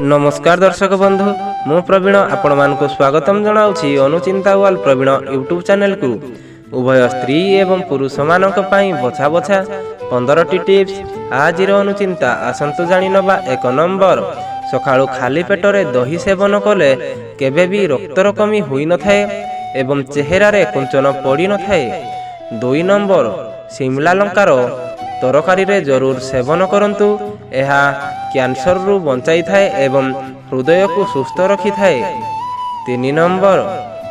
नमस्कार दर्शक बंधु मु प्रवीण आपण मानक स्वागतम जनाउछि अनुचिंता वाल प्रवीण यूट्यूब चैनल को। उभय स्त्री एवं पुरुष मानक पई बछा बछा 15टी टिप्स आजिर अनुचिंता आसंतु जानि नबा। 1 नंबर, सकाळु खाली पेटरे दही सेवन कले केबे भी रक्तर कमी होई न थाए एवं चेहरा रे कुंचन पड़ी न थाए। 2 नंबर, शिमला लंकार तरकारी रे जरूर सेवन करंतु, एहा कैंसर रु बंचाई थाए एवं हृदय को सुस्थ रखी थाए। 3 नंबर,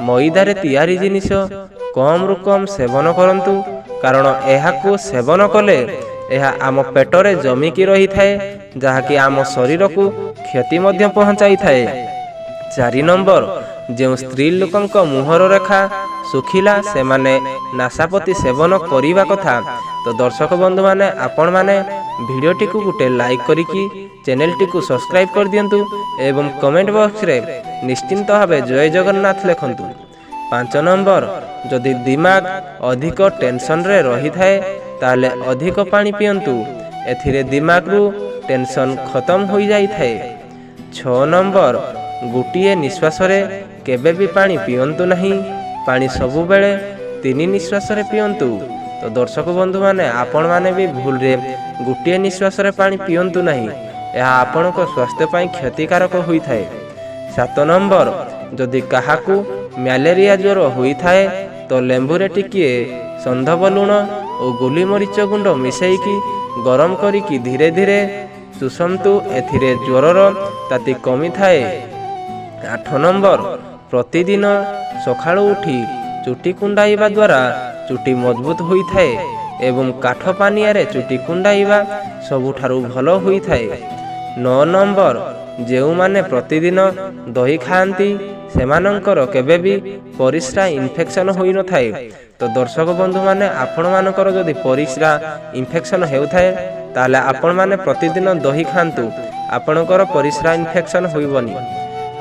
मैदा रे तैयारी जिनिस कम रु कम सेवन करंतु, कारण एहा को सेवन कले एहा आम पेटरे जमिकी रही थाए, जहाँकि आम शरीर को क्षति मध्य पहुंचाई थाए। 4 नंबर, जो स्त्री लोकंक मुहर रेखा सुखिला से माने नासापति सेवन करिबा कथा। तो दर्शक बंधु माने आपण माने वीडियोटी को गुटे लाइक करिकी चैनल टी को सब्सक्राइब कर दियंतु एवं कमेंट बॉक्स रे निश्चिंत भावे जय जगन्नाथ लिखंतु। 5 नंबर, जदि दिमाग अधिक टेंशन रे रही थाए ताले अधिक पानी पियंतु, एथिरे दिमाग रु टेंशन खत्म हो जाई थाए। 6 नंबर, गुटिए निश्वास रे केबे भी पानी पियंतु नहीं, पानी सबु बेले 3 निश्वास रे पियंतु। तो दर्शक बंधु माने आपण माने भी भूल रे गुटिए निश्वास रे पानी पियंतु नहीं, यह आपण को स्वास्थ्य पाई क्षतिकारक होई थाए। 7 नंबर, जदि काहाकू मलेरिया ज्वर होई थाए तो लेंबू रे टिकिए संधव लुण और गोलीमरीच गुंड मिसेईकी गरम करिकी धीरे धीरे चुसंतु, एथिरे ज्वरर ताति कमी थाए। 8 नंबर, प्रतिदिन सकाळु उठी चुटी कुंडाइबा द्वारा चुटी मजबूत होई थाए एवं काठ पानिया रे चुटी कुंडाइबा सबुठारु भलो होई थाए। 9 नंबर, जेउ माने प्रतिदिन दही खाआंती सेमानंकर केबे भी परिस्रा इन्फेक्शन होई न थाए। तो दर्शक बंधु माने आपण मानकर जदि परिस्रा इन्फेक्शन हेउ थाए ताले आपण माने प्रतिदिन दही खांतु, आपणकर परिस्रा इन्फेक्शन होइबनी।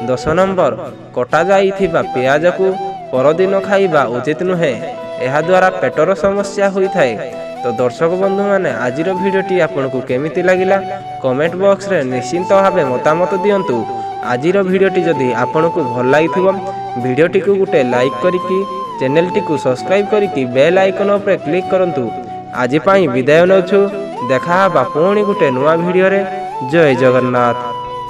10 नंबर, कटा जाइथिबा प्याज को परदिन खाइबा उचित नुहे, एहा द्वारा पेटर समस्या होई थाए। तो दर्शक बंधु माने आजिर भिडियोटी आपनको केमिति लागिला कमेंट बॉक्स रे निश्चिंत भावे मतामत दियंतु। आजिर भिडियोटी जदि आपनको भल लागिथिबो भिडियोटी को गुटे लाइक करिकी चैनल टी को सब्सक्राइब करिकी बेल आइकन उपरे क्लिक करंतु। आज पई विदाय नउछु, देखा बा पुणी गुटे नुआ भिडियो रे। जय जगन्नाथ।